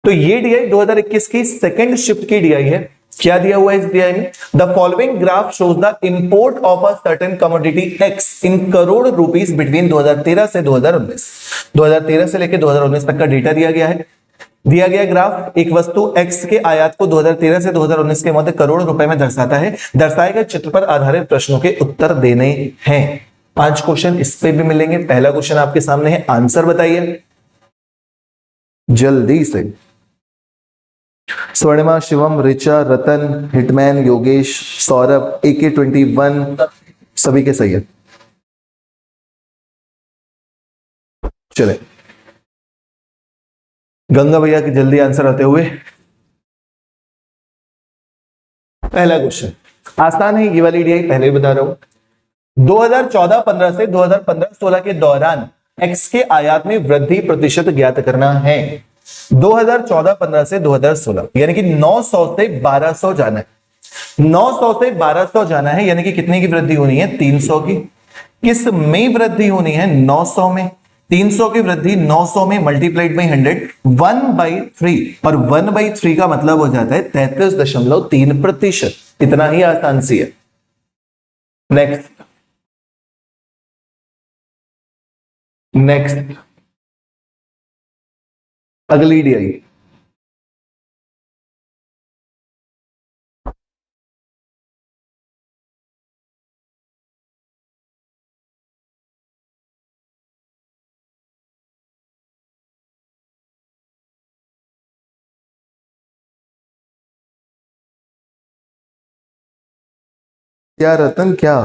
तो ये डीआई 2021 की सेकंड शिफ्ट की डीआई है। क्या दिया हुआ है इस डीआई में? The following graph shows the import of a certain commodity x in crore rupees between 2013 से 2019। 2013 से लेकर 2019 तक का डेटा दिया गया है। दिया गया ग्राफ एक वस्तु एक्स के आयात को 2013 से 2019 के मध्य करोड़ रुपए में दर्शाता है। दर्शाए गए चित्र पर आधारित प्रश्नों के उत्तर देने हैं। 5 क्वेश्चन इस पे भी मिलेंगे। पहला क्वेश्चन आपके सामने है, आंसर बताइए जल्दी से। स्वर्णिमा, शिवम, रिचा, रतन, हिटमैन, योगेश, सौरभ, AK21 सभी के सही है। चले गंगा भैया के जल्दी आंसर आते हुए। पहला क्वेश्चन आसान है, ये वाली डीआई पहले भी बता रहा हूं। 2014-15 से 2015-16 के दौरान एक्स के आयात में वृद्धि प्रतिशत ज्ञात करना है। 2014-15 से 2016 यानी कि 900 से 1200 जाना है। 900 से 1200 जाना है यानी कि कितने की वृद्धि होनी है? 300 की। किस में वृद्धि होनी है? 900 में। 300 की वृद्धि 900 में मल्टीप्लाइड बाई 100 1/3 और 1/3 का मतलब हो जाता है 33.3%। इतना ही आसान सी है। नेक्स्ट अगली डीआई क्या रतन? क्या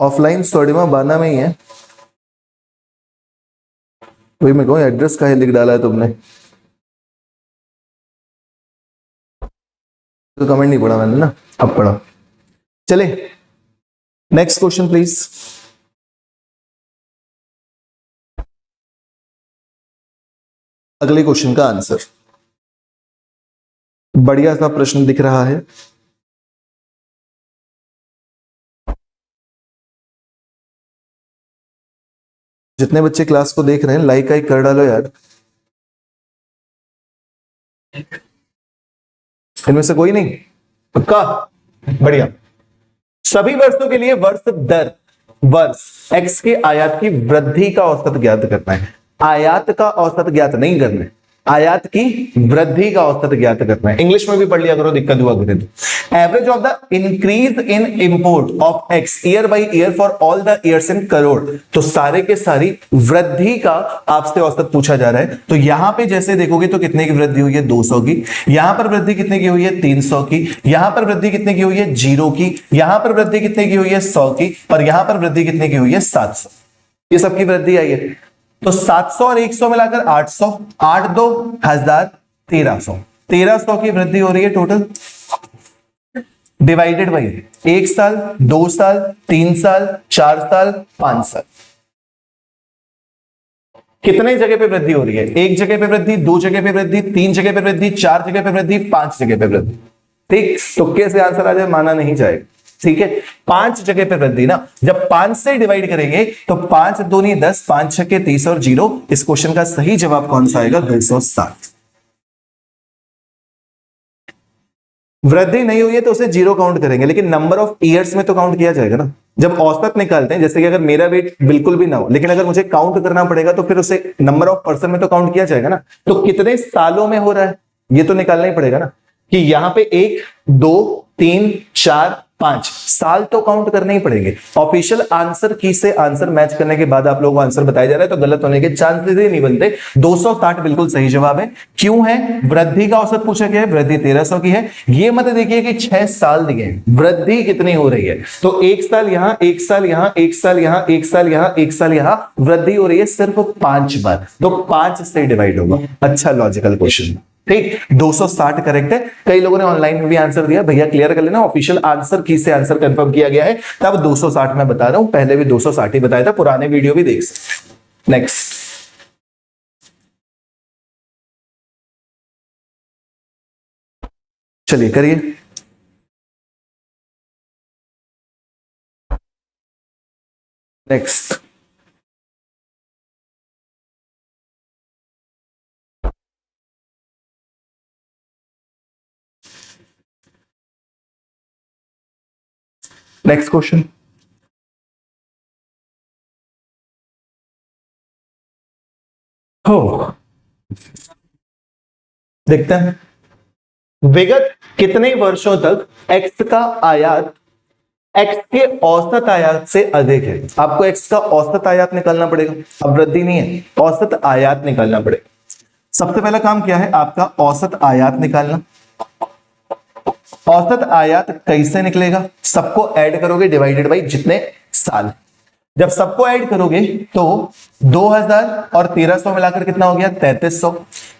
ऑफलाइन स्वर्णिमा बाना में ही है? वही मैं कहूँ, एड्रेस का लिख डाला है तुमने तो कमेंट नहीं पढ़ा मैंने ना, अब पढ़ा। चले नेक्स्ट क्वेश्चन प्लीज। अगले क्वेश्चन का आंसर बढ़िया सा प्रश्न दिख रहा है। जितने बच्चे क्लास को देख रहे हैं लाइक आइक कर डालो यार। इनमें से कोई नहीं? पक्का? बढ़िया। सभी वर्षों के लिए वर्ष एक्स के आयात की वृद्धि का औसत ज्ञात करना है। आयात का औसत ज्ञात नहीं करना है, आयात की वृद्धि का औसत ज्ञात करना है। इंग्लिश में भी पढ़ लिया करो, दिक्कत हुआ करे तो। Average of the increase in import of x year by year for all the years in crore. तो सारे के सारी वृद्धि का आपसे औसत पूछा जा रहा है। तो यहां पे जैसे देखोगे तो कितने की वृद्धि हुई है? 200 की। यहां पर वृद्धि कितने की हुई है? 300 की। यहां पर वृद्धि कितने की हुई है? 0 की। यहां पर वृद्धि कितने की हुई है? 100 की। और यहां पर वृद्धि कितने की हुई है? 700। ये सबकी वृद्धि आई है। तो 700 और 100 मिलाकर 800, 8 2 1000, 1300। 1300 की वृद्धि हो रही है टोटल। डिवाइडेड बाई 1 साल, 2 साल, 3 साल, 4 साल, 5 साल। कितने जगह पे वृद्धि हो रही है? 1 जगह पे वृद्धि, 2 जगह पे वृद्धि, 3 जगह पे वृद्धि, 4 जगह पे वृद्धि, 5 जगह पे वृद्धि। ठीक, तुक्के से आंसर आ जाए माना नहीं जाएगा। ठीक है, 5 जगह पे वृद्धि ना। जब 5 से डिवाइड करेंगे तो 5 दूनी 10, 5 छक्के 30 और 0। इस क्वेश्चन का सही जवाब कौन सा आएगा? 260। वृद्धि नहीं हुई है तो उसे 0 काउंट करेंगे, लेकिन नंबर ऑफ ईयर्स में तो काउंट किया जाएगा ना। जब औसत निकालते हैं, जैसे कि अगर मेरा वेट बिल्कुल भी ना हो लेकिन अगर मुझे काउंट करना पड़ेगा तो फिर उसे नंबर ऑफ पर्सन में तो काउंट किया जाएगा ना। तो कितने सालों में हो रहा है ये तो निकालना ही पड़ेगा ना, कि यहां पे 1 2 3 4 5 साल तो काउंट करने ही पड़ेंगे। ऑफिशियल आंसर की से आंसर मैच करने के बाद आप लोगों को आंसर बताया जा रहा है तो गलत होने के चांसेस ही नहीं बनते। 260 बिल्कुल सही जवाब है। क्यों है? वृद्धि का औसत पूछा गया है, वृद्धि 1300 की है। ये मत देखिए कि 6 साल दिए हैं, वृद्धि कितनी हो रही है। तो 1 साल यहां, 1 साल यहां, 1 साल यहां, 1 साल यहां, 1 साल यहां, वृद्धि हो रही है सिर्फ 5 बार। तो 5 से डिवाइड होगा। अच्छा लॉजिकल क्वेश्चन। ठीक, 260 करेक्ट है। कई लोगों ने ऑनलाइन में भी आंसर दिया, भैया क्लियर कर लेना, ऑफिशियल आंसर की से आंसर कंफर्म किया गया है। तब 260 मैं बता रहा हूं, पहले भी 260 ही बताया था, पुराने वीडियो भी देख सकते। नेक्स्ट चलिए करिए। नेक्स्ट नेक्स्ट क्वेश्चन हो, देखते हैं विगत कितने वर्षों तक एक्स का आयात एक्स के औसत आयात से अधिक है। आपको एक्स का औसत आयात निकालना पड़ेगा, अब वृद्धि नहीं है, औसत आयात निकालना पड़ेगा। सबसे पहला काम क्या है, आपका औसत आयात निकालना। औसत आयात कैसे निकलेगा, सबको ऐड करोगे डिवाइडेड बाई जितने साल। जब सबको ऐड करोगे तो 2000 और 1300 मिलाकर कितना हो गया 3300,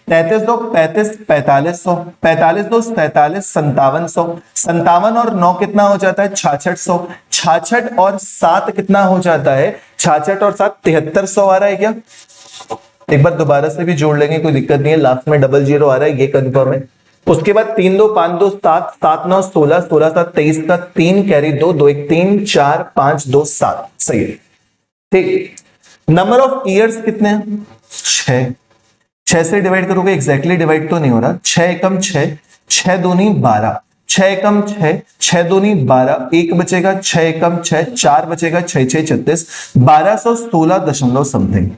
3300 35 4500, 45 47 5700, 57 और 9 कितना हो जाता है 6600, 66 और 7 कितना हो जाता है 66 और 7 7300 आ रहा है क्या। एक बार दोबारा से भी जोड़ लेंगे, कोई दिक्कत नहीं है, लास्ट में डबल जीरो आ रहा है ये कंफर्म है। उसके बाद 3 2 5 2 7 7 9 16 16 7 23 का 3 कैरी 2 2 1 3 4 5 2 7, सही है ठीक। नंबर ऑफ ईयर्स कितने हैं 6, 6 से डिवाइड करोगे, एग्जैक्टली डिवाइड तो नहीं हो रहा, 6 एकम 6, 6 दूनी 12, 6 एकम 6, 6 दूनी 12, 1 बचेगा 6 एकम 6, 4 बचेगा 6 6 36, 1216 दशमलव समथिंग,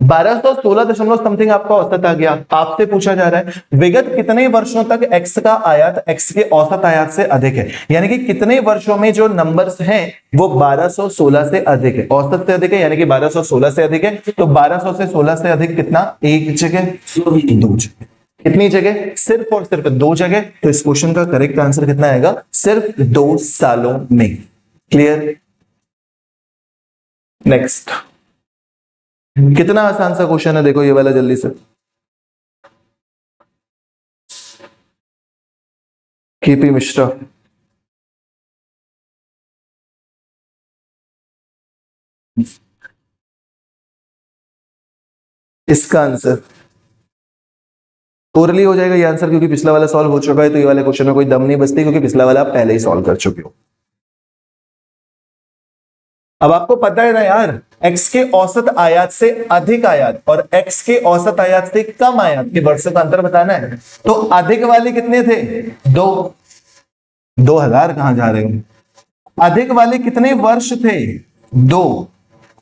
1216 दशमलव समथिंग आपका औसत आ गया। आपसे पूछा जा रहा है विगत कितने वर्षों तक एक्स का आयात एक्स के औसत आयात से अधिक है, यानी कि कितने वर्षों में जो नंबर्स हैं वो 1216 से अधिक है, औसत से अधिक है, यानी कि 1216 से अधिक है। तो 1200 से 16 से अधिक कितना, एक जगह दो जगह, कितनी जगह सिर्फ और सिर्फ 2 जगह। तो इस क्वेश्चन का करेक्ट आंसर कितना आएगा, सिर्फ 2 सालों में। क्लियर। नेक्स्ट, कितना आसान सा क्वेश्चन है, देखो ये वाला जल्दी से। केपी मिश्रा, इसका आंसर ओरली हो जाएगा ये आंसर, क्योंकि पिछला वाला सॉल्व हो चुका है, तो ये वाले क्वेश्चन में कोई दम नहीं बचती, क्योंकि पिछला वाला आप पहले ही सॉल्व कर चुके हो। अब आपको पता है ना यार, x के औसत आयात से अधिक आयात और x के औसत आयात से कम आयात के वर्षों का अंतर बताना है। तो अधिक वाले कितने थे 2, 2000 कहां जा रहे हो, अधिक वाले कितने वर्ष थे 2,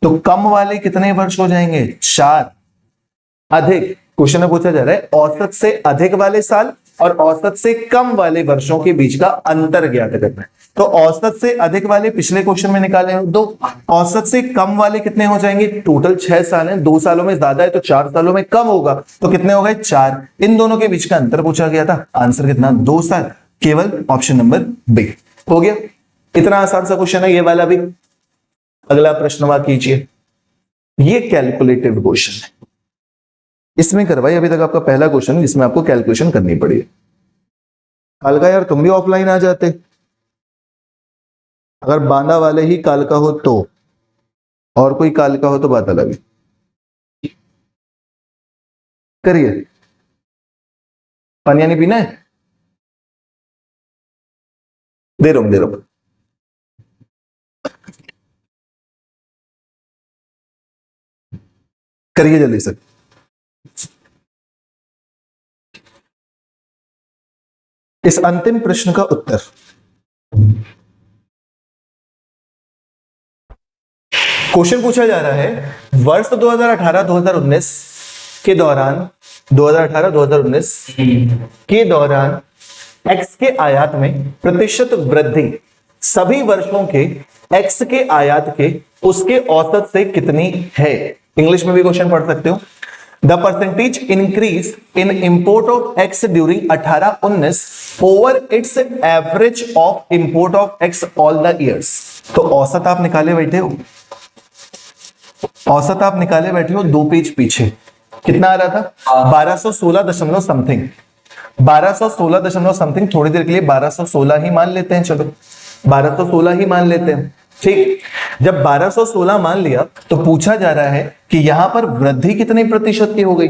तो कम वाले कितने वर्ष हो जाएंगे 4। अधिक क्वेश्चन में पूछा जा रहा है औसत से अधिक वाले साल और औसत से कम वाले वर्षों के बीच का अंतर ज्ञात करना है। तो औसत से अधिक वाले पिछले क्वेश्चन में निकाले हैं 2, औसत से कम वाले कितने हो जाएंगे, टोटल 6 साल हैं, 2 सालों में ज्यादा है तो 4 सालों में कम होगा, तो कितने हो गए 4। इन दोनों के बीच का अंतर पूछा गया था, आंसर कितना 2 साल, केवल ऑप्शन नंबर बी हो गया। इतना आसान सा क्वेश्चन है ये वाला भी। अगला प्रश्न कीजिए, ये कैलकुलेटिव क्वेश्चन है, इसमें करवाई अभी तक आपका पहला क्वेश्चन जिसमें आपको कैलकुलेशन करनी पड़ी है। कल का यार तुम भी ऑफलाइन आ जाते, अगर बांदा वाले ही काल का हो तो, और कोई काल का हो तो बात अलग है। करिए, पानी नहीं पीना है, दे रहा हूं। करिए जल्दी से। इस अंतिम प्रश्न का उत्तर क्वेश्चन पूछा जा रहा है वर्ष 2018-2019 के दौरान, 2018-2019 के दौरान एक्स के आयात में प्रतिशत वृद्धि सभी वर्षों के एक्स के आयात के उसके औसत से कितनी है। इंग्लिश में भी क्वेश्चन पढ़ सकते हो। The percentage increase in import of x during 18-19 over it's average of import of x all the years. तो औसत आप निकाले बैठे हो, औसत आप निकाले बैठे हो 2 पेज पीछे, कितना आ रहा था 1216 दशमलव समथिंग, 1216 दशमलव समथिंग। थोड़ी देर के लिए 1216 ही मान लेते हैं, चलो 1216 ही मान लेते हैं, ठीक। जब 1216 मान लिया तो पूछा जा रहा है कि यहां पर वृद्धि कितने प्रतिशत की हो गई,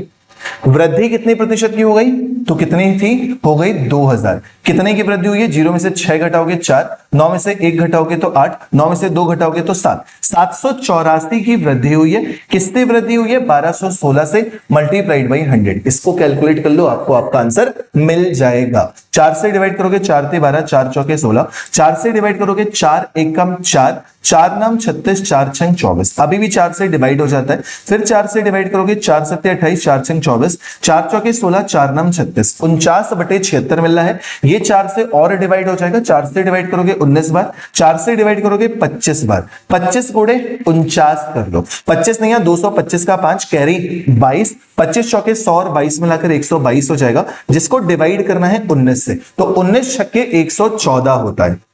वृद्धि कितने प्रतिशत की हो गई, तो कितनी थी, हो गई 2000। कितने की वृद्धि हुई है? 0 में से 6 घटाओगे 4, 9 में से 1 घटाओगे तो 8, 9 में से 2 घटाओगे तो 7, 784 की वृद्धि हुई है। किससे वृद्धि हुई है? 1216 से मल्टीप्लाइड बाई 100। इसको कैलकुलेट कर लो, आपको आपका आंसर मिल जाएगा। 4 से डिवाइड करोगे 4 ते 12, 4 चौके 16, 4 से डिवाइड करोगे 4 एकम 4, 4 नाम 36, 4 छंग 24, अभी भी 4 से डिवाइड हो जाता है। फिर 4 से डिवाइड करोगे 4 सत्ते 28, 4 छंग 24, 4 चौके 16, 4 नाम 36, 49/76 मिल रहा है। ये 4 से और डिवाइड हो जाएगा, 4 से डिवाइड करोगे 19 बार, 4 से डिवाइड करोगे 25 बार, 25 गुणे 49 कर लो। 25 नहीं है, 225 का 5 कैरी 22, 25 चौके 100 और 22 मिलाकर 122 हो जाएगा, जिसको डिवाइड करना है 19 से, तो 19 छक्के 114 होता है।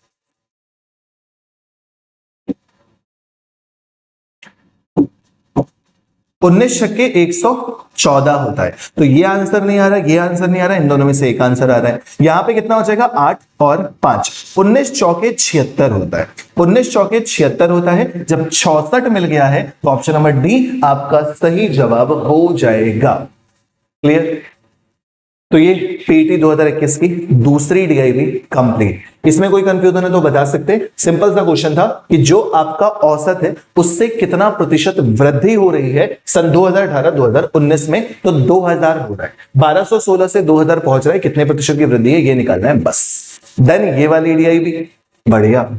उन्नीस छक्के 114 होता है। तो ये आंसर नहीं आ रहा, ये आंसर नहीं आ रहा, इन दोनों में से एक आंसर आ रहा है। यहां पे कितना हो जाएगा? 8 और 5, 19 चौके 76 होता है। 19 चौके 76 होता है। जब 66 मिल गया है तो ऑप्शन नंबर डी आपका सही जवाब हो जाएगा। क्लियर? तो ये पीटी 2021 की दूसरी डीआईबी कंप्लीट। इसमें कोई कंफ्यूजन है तो बता सकते हैं। सिंपल सा क्वेश्चन था कि जो आपका औसत है उससे कितना प्रतिशत वृद्धि हो रही है सन 2018-2019 में, तो 2000 हो रहा है। 1216 से 2000 पहुंच रहा है, कितने प्रतिशत की वृद्धि है ये निकालना है बस। देन ये वाली डीआईबी बढ़िया।